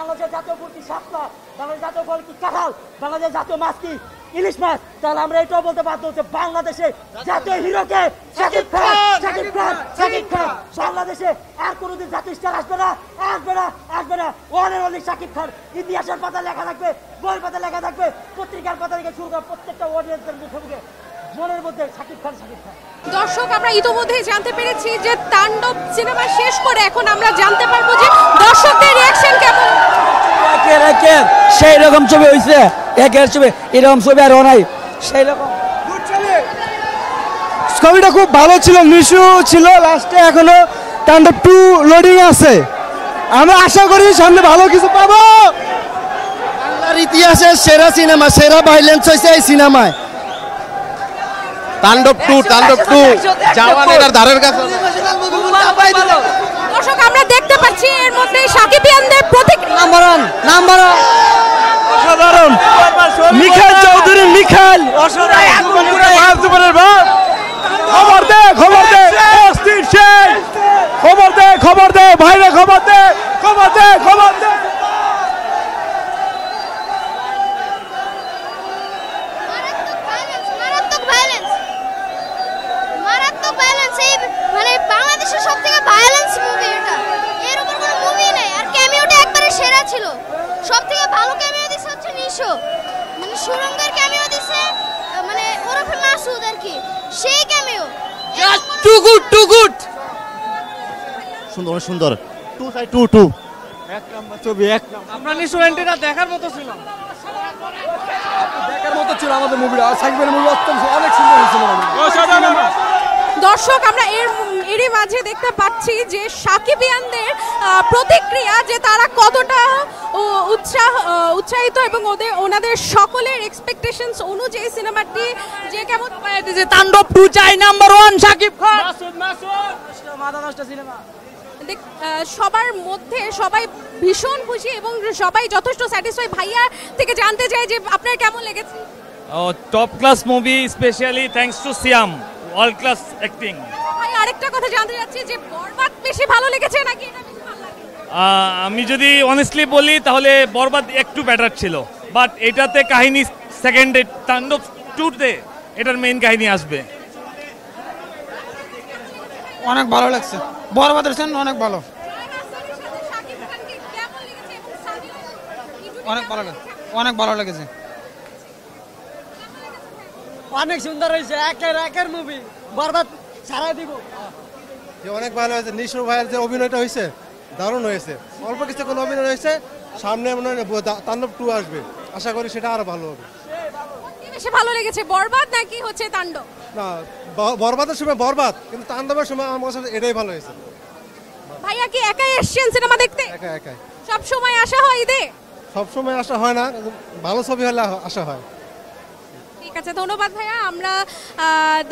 বাংলাদেশের জাতীয় ফুল কি শাপলা, বাংলাদেশের জাতীয় ফল কি কাঁঠাল, বাংলাদেশের জাতীয় মাছ কি ইলিশ মাছ। তাহলে আমরা এটাও বলতে বাধ্য হচ্ছে বাংলাদেশে জাতীয় হিরোকে শাকিব খান, শাকিব খান, শাকিব খান। বাংলাদেশে আর কোনোদিন জাতীয় স্টার আসবে না, আসবে না, আসবে না। One and only Shakib Khan. ইতিহাসের পাতা লেখা থাকবে, বইয়ের পাতা লেখা থাকবে, পত্রিকার পাতা থেকে শুরু করে প্রত্যেকটা অডিয়েন্সের মুখে মুখে মনের মধ্যে শাকিব খান, শাকিব খান। দর্শক, আমরা ইতোমধ্যেই জানতে পেরেছি যে তাণ্ডব সিনেমা শেষ করে এখন আমরা জানতে পারবো যে দর্শকদের রিঅ্যাকশন কেমন। একের সেই রকম ছবি হয়েছে, একের ছবি এরকম ছবি আর নাই, সেই রকম ছবিটা খুব ভালো ছিল, নিশু ছিল লাস্টে, এখনো তাণ্ডব 2 লোডিং আছে। আমরা আশা করি সামনে ভালো কিছু পাবো। বাংলার ইতিহাসের সেরা সিনেমা, সেরা ভাইলেন্স হয়েছে এই সিনেমায়। তাণ্ডব 2 জাওয়ান এর ধারের কাছে। দর্শক, আমরা দেখতে পাচ্ছি এর মধ্যে সাকিবিয়ানদের প্রতিক্রিয়া। নাম্বার অসাধারণ। মিখাইল চৌধুরী, মিখাইল খবর দে, খবর দে, খবর দে, খবর দে ভাইরে, খবর দে, খবর দে, খবর দে। বাংলাদেশের সবথেকে ভায়োলেন্স মুভি এটা, এর উপর কোনো মুভি নেই। আর ক্যামিওটা একবারে সেরা ছিল, সবথেকে ভালো ক্যামিও দিছে হচ্ছে নিশো, মানে সুরঙ্গের ক্যামিও দিছে, মানে ওরফে মাসুদ আর কি, সেই ক্যামিও টু গুড। সুন্দর সুন্দর 2 এক নাম্বার ছবি, এক নাম্বার। আমরা নিশো এন্ট্রিটা দেখার মতো ছিল, দেখার মতো ছিল আমাদের মুভিটা। সাকিবের মুভি অত্যন্ত অনেক সুন্দর হয়েছিল, অসাধারণ। দর্শক, আমরা এরই মাঝে দেখতে পাচ্ছি যে সাকিবিয়ানদের প্রতিক্রিয়া, যে তারা কতটা উৎসাহিত এবং ওনাদের সকলের এক্সপেকটেশনস অনুযায়ী সিনেমাটি যে কেমন। যে তাণ্ডব 2 চাই, নাম্বার 1 সাকিব খান। সবার মধ্যে সবাই ভীষণ খুশি এবং সবাই যথেষ্ট স্যাটিসফাই। ভাইয়া থেকে জানতে চাই যে আপনার কেমন লেগেছে। Top class movie, specially thanks to Siam, world class acting. ভাই, আরেকটা কথা জানতে চাচ্ছি যে বরবাদ বেশি ভালো লেগেছে নাকি এটা বেশি ভালো লাগে? আমি যদি অনেস্টলি বলি তাহলে বরবাদ একটু বেটার ছিল, বাট এটাতে কাহিনী সেকেন্ডে, তাণ্ডব 2-তে এটার মেইন কাহিনী আসবে। অনেক ভালো লাগছে, বরবাদের জন্য অনেক ভালো, অনেক ভালো লাগে, অনেক ভালো লেগেছে, অনেক সুন্দর হয়েছে। একের মুভি, বরবাদ সারা দিব। অনেক ভালো হয়েছে, নিশো ভাইয়ের যে অভিনয়টা হয়েছে দারুণ হয়েছে। অল্প কিছু কোনো অভিনয় হয়েছে, সামনে মনে হয় তাণ্ডব 2 আসবে, আশা করি সেটা আরো ভালো হবে। বেশি ভালো লেগেছে বরবাদ নাকি হচ্ছে তাণ্ডব? না, বরবাদের সময় বরবাদ, কিন্তু তাণ্ডবের সময় আমার কাছে এটাই ভালো হয়েছে। ভাইয়া কি একাই এসেছেন সিনেমা দেখতে? একাই। সব সময় আসা হয় ঈদে? সবসময় আসা হয় না, ভালো ছবি হলে আসা হয়। ঠিক আছে, ধন্যবাদ ভাইয়া। আমরা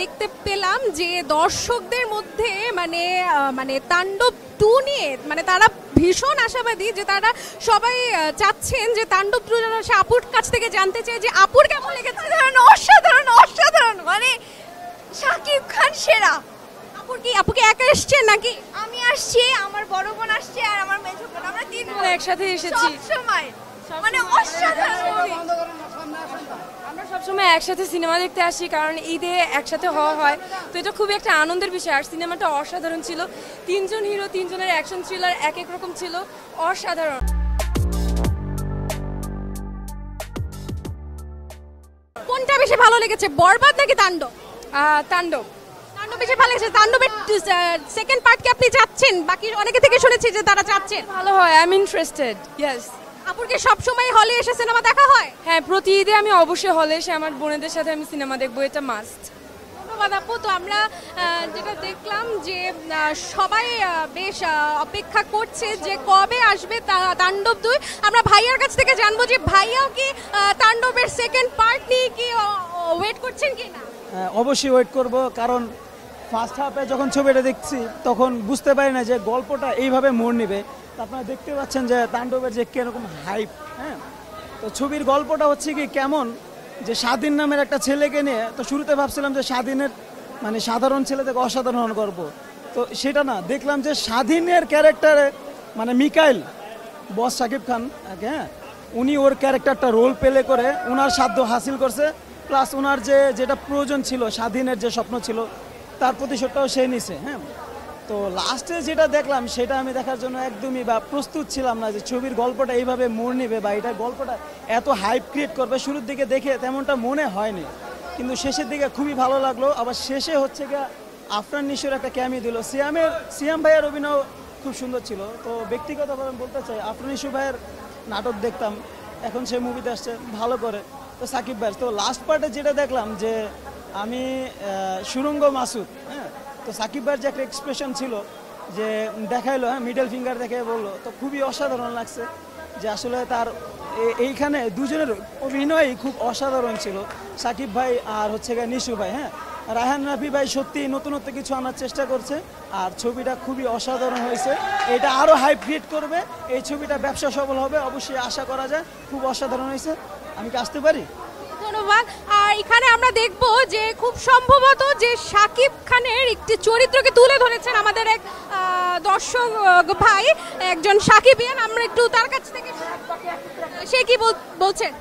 দেখতে পেলাম যে দর্শকদের মধ্যে মানে তাণ্ডব 2 নিয়ে মানে তারা ভীষণ আশাবাদী, যে তারা সবাই চাচ্ছেন যে তাণ্ডব 2 যেন সে আপুর কাছ থেকে জানতে চায় যে আপুর কেমন লেগেছে। অসাধারণ, অসাধারণ, মানে শাকিব খান সেরা। আপুকে একা এসছেন নাকি? আমি আসছি, আমার বড় বোন আসছে আর আমার মেজো বোন, আমরা 3 বোন একসাথে এসেছি। সবসময় মানে অসাধারণ মুভি। আমরা সবসময় একসাথে সিনেমা দেখতে আসি, কারণ ঈদে একসাথে হওয়া হয়, তো এটা খুবই একটা আনন্দের বিষয়। আর সিনেমাটা অসাধারণ ছিল, 3 জন হিরো, 3 জনের অ্যাকশন থ্রিলার এক এক রকম ছিল, অসাধারণ। কোনটা বেশি ভালো লেগেছে, বরবাদ নাকি তাণ্ডব? তাণ্ডব বেশি ভালো লেগেছে। তাণ্ডবের সেকেন্ড পার্ট কি আপনি চাচ্ছেন? বাকি অনেকে থেকে শুনেছি যে তারা চাচ্ছেন। ভালো হয়, আই এম ইন্টারেস্টেড। ইয়েস। আপুর কি সবসময় হলে এসে সিনেমা দেখা হয়? হ্যাঁ, প্রতি ঈদে আমি অবশ্যই হলে এসে আমার বোনেদের সাথে আমি সিনেমা দেখবো, এটা মাস্ট। ধন্যবাদ আপু। তো আমরা যেটা দেখলাম যে সবাই বেশ অপেক্ষা করছে যে কবে আসবে তাণ্ডব 2। আমরা ভাইয়ার কাছ থেকে জানবো যে ভাইয়াও কি তাণ্ডবের সেকেন্ড পার্ট নিয়ে কি ওয়েট করছেন কি না? অবশ্যই ওয়েট করব, কারণ ফার্স্ট হাফে যখন ছবিটা দেখছি তখন বুঝতে পারি না যে গল্পটা এইভাবে মোড় নেবে। আপনারা দেখতে পাচ্ছেন যে তাণ্ডবের যে কিরকম হাইপ। হ্যাঁ, তো ছবির গল্পটা হচ্ছে কি কেমন, যে স্বাধীন নামের একটা ছেলেকে নিয়ে। তো শুরুতে ভাবছিলাম যে স্বাধীনের মানে সাধারণ ছেলে থেকে অসাধারণ গল্প, তো সেটা না, দেখলাম যে স্বাধীনের ক্যারেক্টারে মানে মিকাইল বস শাকিব খান, হ্যাঁ, উনি ওর ক্যারেক্টারটা রোল প্লে করে ওনার সাধ্য হাসিল করছে, প্লাস ওনার যেটা প্রয়োজন ছিল, স্বাধীনের যে স্বপ্ন ছিল তার প্রতিশোধটাও সে নিছে। হ্যাঁ, তো লাস্টে যেটা দেখলাম সেটা আমি দেখার জন্য একদমই বা প্রস্তুত ছিলাম না যে ছবির গল্পটা এইভাবে মোড় নেবে বা এটা গল্পটা এত হাইপ ক্রিয়েট করবে। শুরুর দিকে দেখে তেমনটা মনে হয়নি, কিন্তু শেষের দিকে খুবই ভালো লাগলো। আবার শেষে হচ্ছে গিয়ে আফরান নিশোর একটা ক্যামিও দিল, সিয়াম ভাইয়ের অভিনয় খুব সুন্দর ছিল। তো ব্যক্তিগতভাবে বলতে চাই, আফরান নিশো ভাইয়ের নাটক দেখতাম, এখন সে মুভিতে আসছে ভালো করে। তো সাকিব ভাই তো লাস্ট পার্টে যেটা দেখলাম যে আমি সুরঙ্গ মাসুদ, হ্যাঁ, তো সাকিব ভাইয়ের যে একটা এক্সপ্রেশন ছিল যে দেখাইলো, হ্যাঁ, মিডল ফিঙ্গার দেখে বললো, তো খুবই অসাধারণ লাগছে যে আসলে তার এইখানে দুজনের অভিনয়ই খুব অসাধারণ ছিল, সাকিব ভাই আর হচ্ছে গিয়ে নিশু ভাই। হ্যাঁ, রায়হান রাফি ভাই সত্যি নতুনত্ব কিছু আনার চেষ্টা করছে, আর ছবিটা খুবই অসাধারণ হয়েছে। এটা আরও হাইপ ক্রিয়েট করবে, এই ছবিটা ব্যবসা সফল হবে অবশ্যই আশা করা যায়। খুব অসাধারণ হয়েছে। আমি কি আসতে পারি? ধন্যবাদ। আর এখানে আমরা দেখব যে খুব সম্ভবত যে শাকিব খানের একটি চরিত্রকে তুলে ধরেছেন আমাদের এক দর্শক ভাই, একজন সাকিবিয়ান। আমরা একটু তার কাছ থেকে সে কি বলছেন।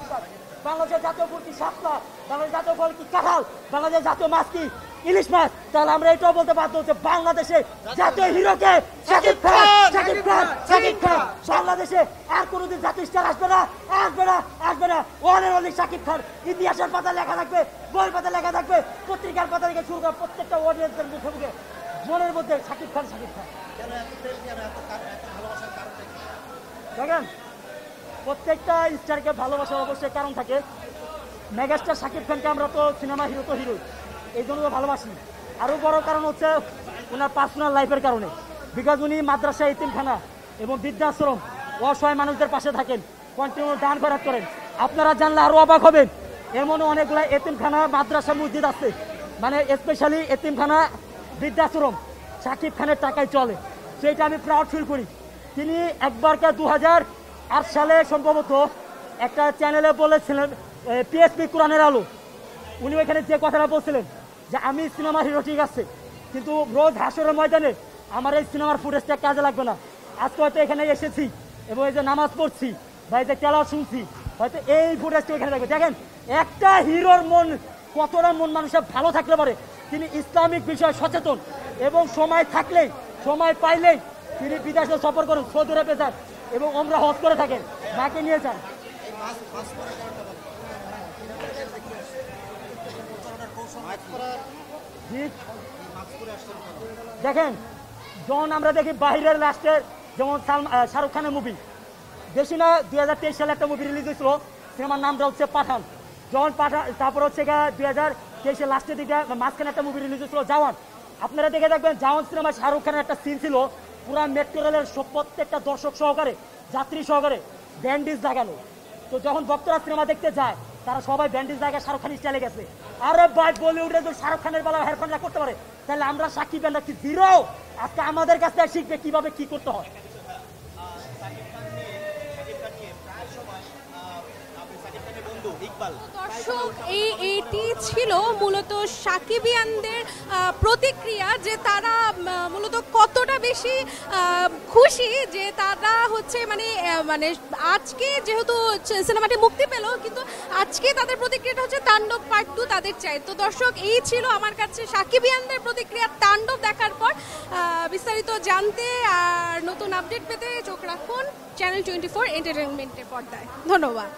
বাংলাদেশের জাতীয় ফুল কি শাপলা, বাংলাদেশের জাতীয় ফল কি কাঁঠাল, বাংলাদেশের জাতীয় মাছ কি ইলিশ মাছ। তাহলে আমরা এটাও বলতে বাধ্য হচ্ছে বাংলাদেশে জাতীয় হিরোকে শাকিব খান, শাকিব খান, শাকিব খান। বাংলাদেশে আর কোনোদিন জাতীয় স্টার আসবে না, আসবে না, আসবে না। ওয়ানের অনেক শাকিব খান। ইতিহাসের পাতা লেখা থাকবে, বই পাতা লেখা থাকবে, পত্রিকার পাতা থেকে শুরু করে প্রত্যেকটা অডিয়েন্সের মুখে মনের মধ্যে শাকিব খান, শাকিব খান। দেখেন, প্রত্যেকটা স্টারকে ভালোবাসার অবশ্যই কারণ থাকে। মেগাস্টার শাকিব খানকে আমরা তো সিনেমা হিরো তো হিরোই, এই জন্য তো ভালোবাসি। আরও বড় কারণ হচ্ছে ওনার পার্সোনাল লাইফের কারণে, বিকজ উনি মাদ্রাসা এতিমখানা এবং বৃদ্ধাশ্রম অসহায় মানুষদের পাশে থাকেন, কন্টিনিউ দান খয়রাত করেন। আপনারা জানলে আরও অবাক হবেন, এমনও অনেকগুলো এতিমখানা মাদ্রাসা মসজিদ আছে, মানে স্পেশালি এতিমখানা বৃদ্ধাশ্রম শাকিব খানের টাকায় চলে। সেইটা আমি প্রাউড ফিল করি। তিনি একবারকে 2008 সালে সম্ভবত একটা চ্যানেলে বলেছিলেন, পিএসপি কোরআনের আলো, উনি ওইখানে যে কথাটা বলছিলেন যে আমি সিনেমার হিরো ঠিক আছে, কিন্তু রোজ হাসরের ময়দানে আমার এই সিনেমার ফুটেজটা কাজে লাগবে না। আজকে হয়তো এখানে এসেছি এবং এই যে নামাজ পড়ছি বা এই যে তেলাওয়াত শুনছি, হয়তো এই ফুটেজটা এখানে লাগবে। দেখেন একটা হিরোর মন কতটা মন মানুষের ভালো থাকলে পারে। তিনি ইসলামিক বিষয়ে সচেতন এবং সময় থাকলেই, সময় পাইলেই তিনি বিদেশে সফর করেন, সৌদি আরবে যান এবং আমরা হজ করে থাকেন, মাকে নিয়ে যান। দেখেন, যখন আমরা দেখি বাহিরের লাস্টের, যেমন শাহরুখ খানের মুভি বেশি না 2023 সালে একটা মুভি রিলিজ হয়েছিল, সিনেমার নামটা হচ্ছে পাঠান। যখন পাঠান, তারপর হচ্ছে 2023 লাস্টের দিকে মাঝখানে একটা মুভি রিলিজ হয়েছিল জওয়ান। আপনারা দেখে দেখবেন জওয়ান সিনেমায় শাহরুখ খানের একটা সিন ছিল, পুরা মেট্রো রেলের প্রত্যেকটা দর্শক সহকারে, যাত্রী সহকারে ব্যান্ডেজ লাগানো। তো যখন ভক্তরা সিনেমা দেখতে যায় তারা সবাই ব্যান্ডেজ জায়গায় শাহরুখ খান স্টাইলে গেছে। আরে ভাই, বলিউডে যদি শাহরুখ খানের বেলা হেরফানরা করতে পারে, তাহলে আমরা সাকিব খানরা কি জিরো? আজকে আমাদের কাছ থেকে শিখবে কিভাবে কি করতে হয়। দর্শক, এইটি ছিল মূলত সাকিবিয়ানদের প্রতিক্রিয়া, যে তারা মূলত কতটা বেশি খুশি যে তারা হচ্ছে মানে আজকে যেহেতু সিনেমাটি মুক্তি পেল, কিন্তু আজকে তাদের প্রতিক্রিয়াটা হচ্ছে তাণ্ডব পার্ট 2 তাদের চাই। তো দর্শক, এই ছিল আমার কাছে সাকিবিয়ানদের প্রতিক্রিয়া তাণ্ডব দেখার পর। বিস্তারিত জানতে আর নতুন আপডেট পেতে চোখ রাখুন চ্যানেল 24 এন্টারটেইনমেন্টের পর্দায়। ধন্যবাদ।